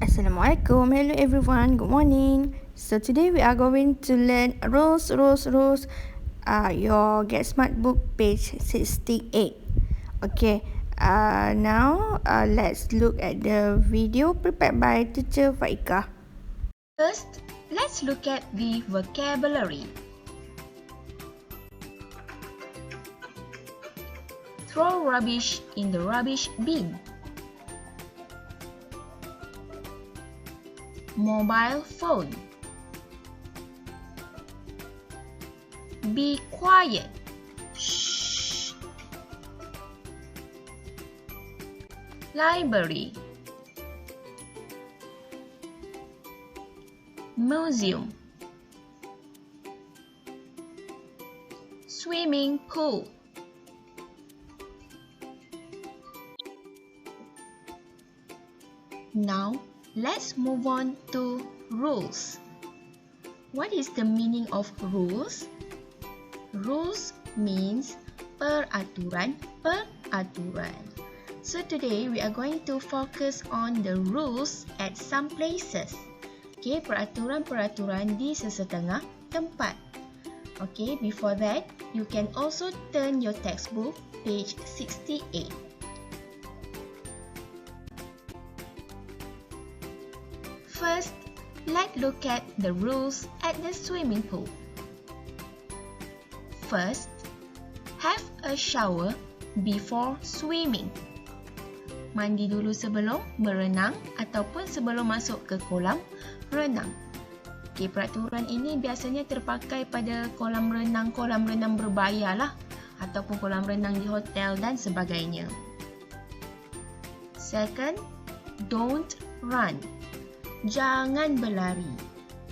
Assalamualaikum. Hello everyone. Good morning. So today we are going to learn rules. Your Get Smart book page 68. Okay. Now let's look at the video prepared by teacher Faika. First, let's look at the vocabulary. Throw rubbish in the rubbish bin. Mobile phone. Be quiet. Shh. Library. Museum. Swimming pool. Now, let's move on to rules. What is the meaning of rules? Rules means peraturan. So today we are going to focus on the rules at some places. Okay, peraturan-peraturan di sesetengah tempat. Okay, before that, you can also turn your textbook page 68. First, let's look at the rules at the swimming pool. First, have a shower before swimming. Mandi dulu sebelum berenang ataupun sebelum masuk ke kolam renang. Okay, peraturan ini biasanya terpakai pada kolam renang berbayar lah ataupun kolam renang di hotel dan sebagainya. Second, don't run. Jangan berlari.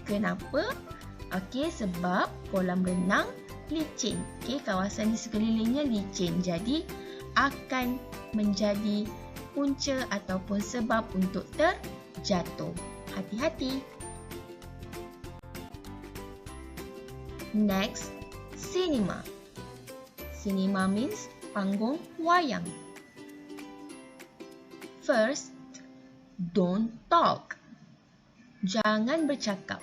Kenapa? Okey, sebab kolam renang licin. Okey, kawasan di sekelilingnya licin. Jadi akan menjadi punca ataupun sebab untuk terjatuh. Hati-hati. Next, cinema. Cinema means panggung wayang. First, don't talk. Jangan bercakap.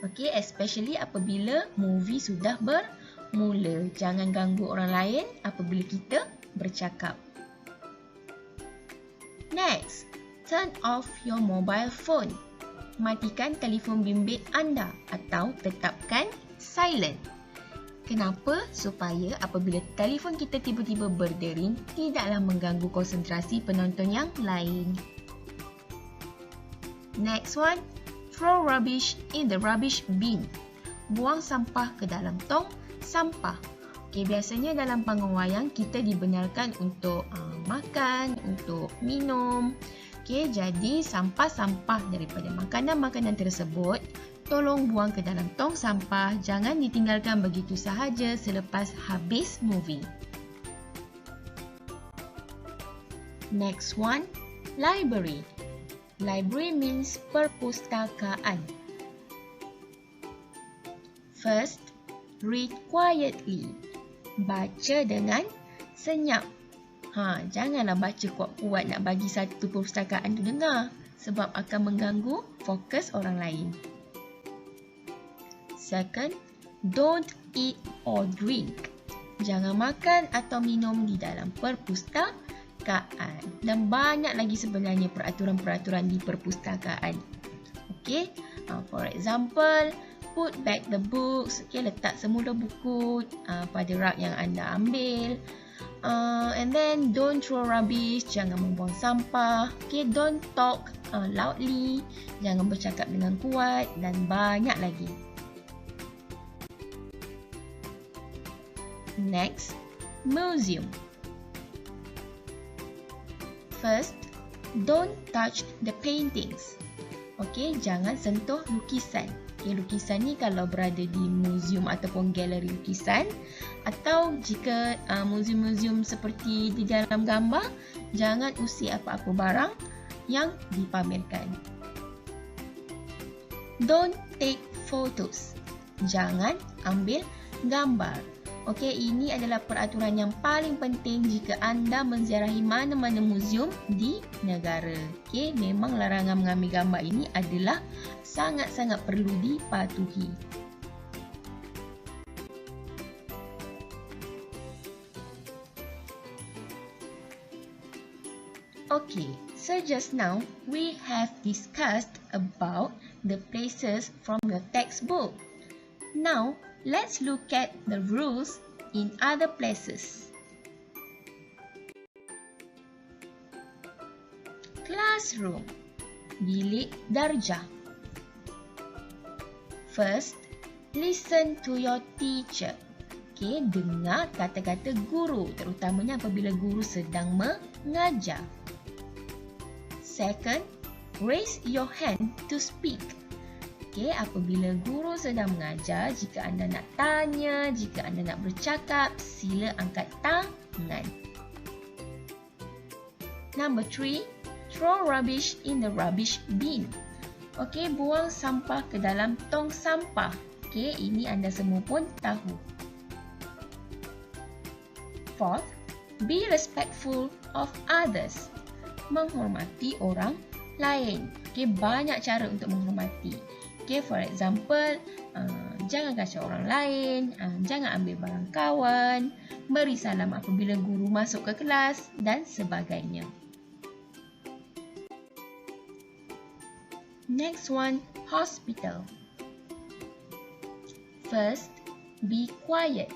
Okay, especially apabila movie sudah bermula. Jangan ganggu orang lain apabila kita bercakap. Next, turn off your mobile phone. Matikan telefon bimbit anda atau tetapkan silent. Kenapa? Supaya apabila telefon kita tiba-tiba berdering, tidaklah mengganggu konsentrasi penonton yang lain. Next one, throw rubbish in the rubbish bin. Buang sampah ke dalam tong sampah. Okay, biasanya dalam panggung wayang kita dibenarkan untuk makan, untuk minum. Okay, jadi sampah-sampah daripada makanan-makanan tersebut tolong buang ke dalam tong sampah. Jangan ditinggalkan begitu sahaja selepas habis movie. Next one, library. Library means perpustakaan. First, read quietly. Baca dengan senyap. Janganlah baca kuat-kuat nak bagi satu perpustakaan tu dengar sebab akan mengganggu fokus orang lain. Second, don't eat or drink. Jangan makan atau minum di dalam perpustakaan. Dan banyak lagi sebenarnya peraturan-peraturan di perpustakaan. Okay, for example, put back the books. Okay, letak semula buku pada rak yang anda ambil. And then don't throw rubbish. Jangan membuang sampah. Okay, don't talk loudly. Jangan bercakap dengan kuat dan banyak lagi. Next, museum. First, don't touch the paintings. Okay, jangan sentuh lukisan. Okay, lukisan ni kalau berada di museum ataupun galeri lukisan atau jika museum-museum seperti di dalam gambar, jangan usik apa-apa barang yang dipamerkan. Don't take photos. Jangan ambil gambar. Okey, ini adalah peraturan yang paling penting jika anda menziarahi mana-mana muzium di negara. Okey, memang larangan mengambil gambar ini adalah sangat-sangat perlu dipatuhi. Okay, so just now we have discussed about the places from your textbook. Now, let's look at the rules in other places. Classroom, bilik darjah. First, listen to your teacher. Okay, dengar kata-kata guru, terutamanya apabila guru sedang mengajar. Second, raise your hand to speak. Okay, apabila guru sedang mengajar, jika anda nak tanya, jika anda nak bercakap, sila angkat tangan. Number 3, throw rubbish in the rubbish bin. Okay, buang sampah ke dalam tong sampah. Okay, ini anda semua pun tahu. Fourth, be respectful of others. Menghormati orang lain. Okay, banyak cara untuk menghormati. Okay, for example, jangan kacau orang lain, jangan ambil barang kawan, beri salam apabila guru masuk ke kelas dan sebagainya. Next one, hospital. First, be quiet.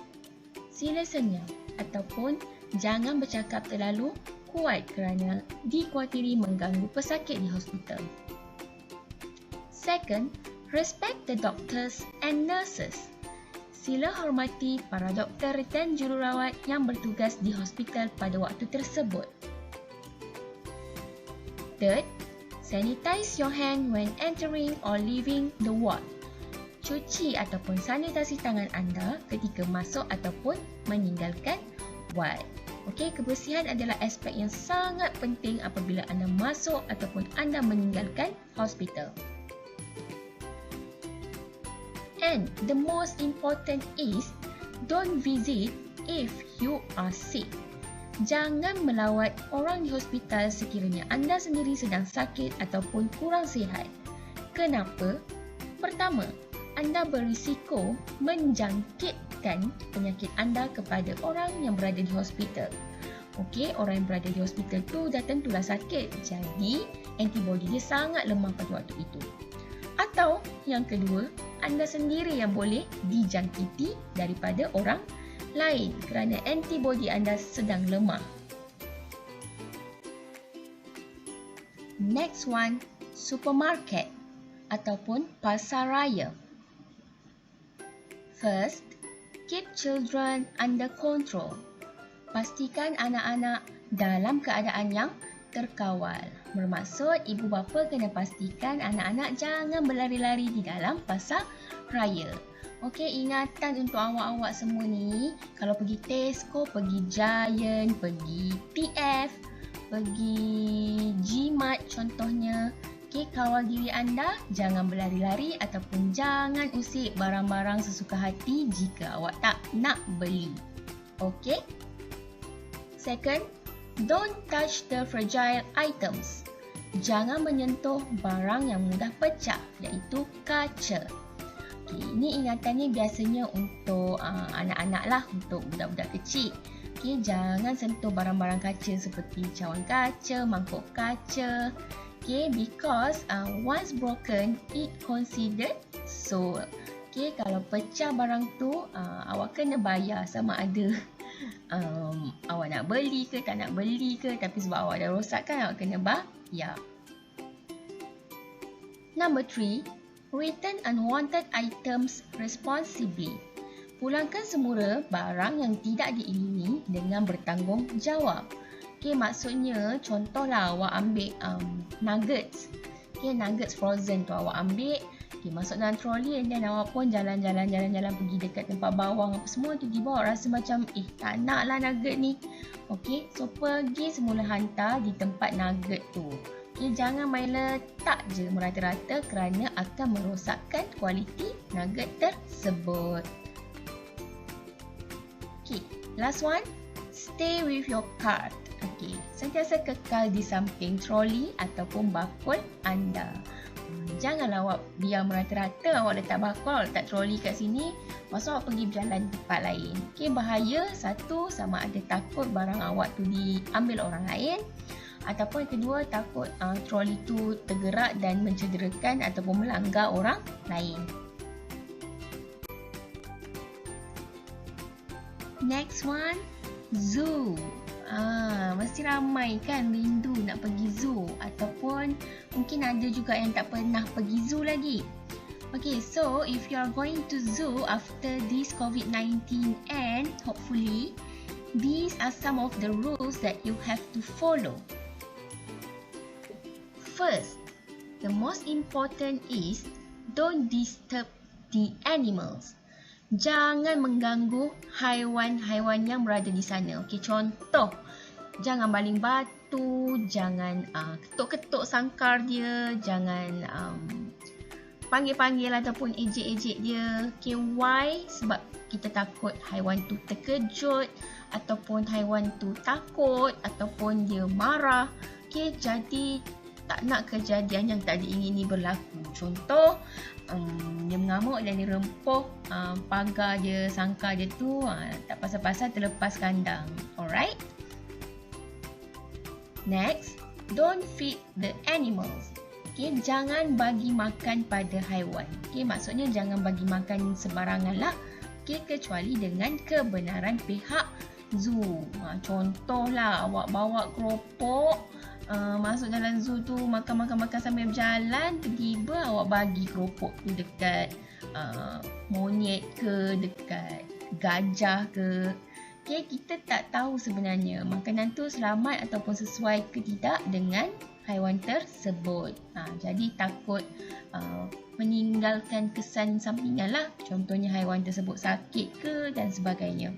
Sila senyap ataupun jangan bercakap terlalu kuat kerana dikhawatiri mengganggu pesakit di hospital. Second, respect the doctors and nurses. Sila hormati para doktor dan jururawat yang bertugas di hospital pada waktu tersebut. Third, sanitize your hand when entering or leaving the ward. Cuci ataupun sanitasi tangan anda ketika masuk ataupun meninggalkan ward. Okey, kebersihan adalah aspek yang sangat penting apabila anda masuk ataupun anda meninggalkan hospital. And the most important is, don't visit if you are sick. Jangan melawat orang di hospital sekiranya anda sendiri sedang sakit ataupun kurang sihat. Kenapa? Pertama, anda berisiko menjangkitkan penyakit anda kepada orang yang berada di hospital. Okey, orang yang berada di hospital tu dah tentulah sakit. Jadi, antibodi dia sangat lemah pada waktu itu. Atau yang kedua, anda sendiri yang boleh dijangkiti daripada orang lain kerana antibodi anda sedang lemah. Next one, supermarket ataupun pasar raya. First, keep children under control. Pastikan anak-anak dalam keadaan yang terkawal. Bermaksud, ibu bapa kena pastikan anak-anak jangan berlari-lari di dalam pasar raya. Okey, ingatan untuk awak-awak semua ni, kalau pergi Tesco, pergi Giant, pergi TF, pergi Gmart contohnya. Okey, kawal diri anda, jangan berlari-lari ataupun jangan usik barang-barang sesuka hati jika awak tak nak beli. Okey? Second, don't touch the fragile items. Jangan menyentuh barang yang mudah pecah, iaitu kaca. Okay, ini ingatannya biasanya untuk anak-anak lah, untuk budak-budak kecil. Okay, jangan sentuh barang-barang kaca seperti cawan kaca, mangkuk kaca. Okay, because once broken, it considered sold. Okay, kalau pecah barang tu, awak kena bayar sama ada awak nak beli ke tak nak beli ke, tapi sebab awak dah rosak kan, awak kena bayar. Number 3, return unwanted items responsibly. Pulangkan semula barang yang tidak diingini dengan bertanggungjawab. Okay, maksudnya contohlah awak ambil nuggets. Okay, nuggets frozen tu awak ambil, okay, masuk dalam troli dan awak pun jalan-jalan pergi dekat tempat bawang apa semua, tiba-tiba awak rasa macam tak nak lah nugget ni. Okay, so pergi semula hantar di tempat nugget tu. Okay, jangan main letak je merata-rata kerana akan merosakkan kualiti nugget tersebut. Okay, last one. Stay with your cart. Okay, sentiasa kekal di samping troli ataupun bakul anda. Janganlah awak biar merata-rata awak letak bakul, letak troli kat sini, masa awak pergi berjalan tempat lain. Okay, bahaya. Satu, sama ada takut barang awak tu diambil orang lain, ataupun kedua, takut troli tu tergerak dan mencederakan ataupun melanggar orang lain. Next one, zoo. Mesti ramai kan rindu nak pergi zoo, ataupun mungkin ada juga yang tak pernah pergi zoo lagi. Okay, so if you are going to zoo after this COVID-19 end, hopefully, these are some of the rules that you have to follow. First, the most important is don't disturb the animals. Jangan mengganggu haiwan-haiwan yang berada di sana. Okey, contoh, jangan baling batu, jangan ketuk-ketuk sangkar dia, jangan panggil-panggil ataupun ejek-ejek dia. Okey, why? Sebab kita takut haiwan tu terkejut, ataupun haiwan tu takut, ataupun dia marah. Okey, jadi tak nak kejadian yang tak diingini berlaku. Contoh, dia mengamuk dan dia rempuh pagar dia, sangkar dia tu, tak pasal-pasal terlepas kandang. Alright? Next, don't feed the animals. Okay, jangan bagi makan pada haiwan. Okay, maksudnya jangan bagi makan sembarangan lah. Okay, kecuali dengan kebenaran pihak zoo. Contohlah, awak bawa keropok masuk dalam zoo tu, makan sambil berjalan, tiba-tiba awak bagi keropok tu dekat monyet ke, dekat gajah ke. Okay, kita tak tahu sebenarnya makanan tu selamat ataupun sesuai ke tidak dengan haiwan tersebut. Jadi takut meninggalkan kesan sampingan lah. Contohnya haiwan tersebut sakit ke dan sebagainya.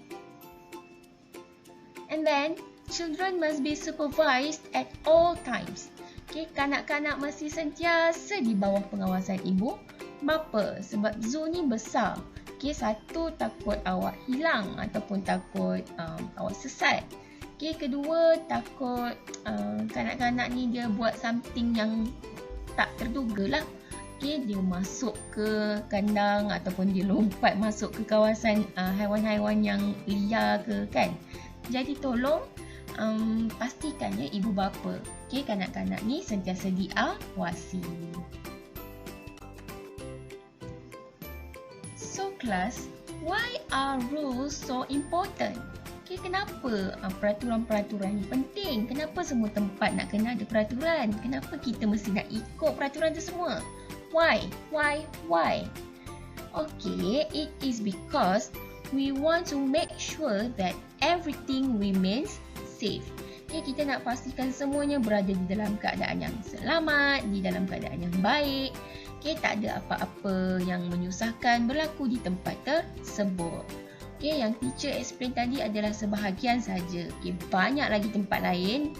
And then, children must be supervised at all times. Okay, kanak-kanak mesti sentiasa di bawah pengawasan ibu bapa sebab zoo ni besar. Okay, satu, takut awak hilang ataupun takut awak sesat. Okay, kedua, takut kanak-kanak ni dia buat something yang tak terduga lah. Okay, dia masuk ke kandang ataupun dia lompat masuk ke kawasan haiwan-haiwan yang liar ke kan. Jadi tolong pastikan ya ibu bapa, okay, kanak-kanak ni sentiasa diawasi. So class, why are rules so important? Okay, kenapa peraturan-peraturan ni penting? Kenapa semua tempat nak kena ada peraturan? Kenapa kita mesti nak ikut peraturan tu semua? Why? Okay, it is because we want to make sure that everything remains safe. Okay, kita nak pastikan semuanya berada di dalam keadaan yang selamat, di dalam keadaan yang baik. Okay, tak ada apa-apa yang menyusahkan berlaku di tempat tersebut. Okay, yang teacher explain tadi adalah sebahagian saja. Okay, banyak lagi tempat lain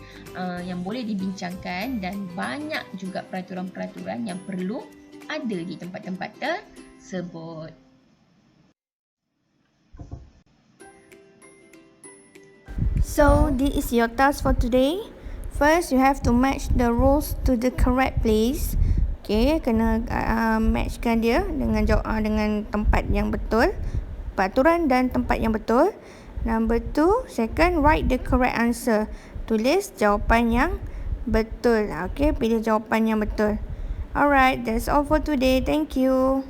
yang boleh dibincangkan dan banyak juga peraturan-peraturan yang perlu ada di tempat-tempat tersebut. So, this is your task for today. First, you have to match the rules to the correct place. Okay, kena matchkan dia dengan tempat yang betul, peraturan dan tempat yang betul. Number 2, second, write the correct answer. Tulis jawapan yang betul. Okay, pilih jawapan yang betul. Alright, that's all for today. Thank you.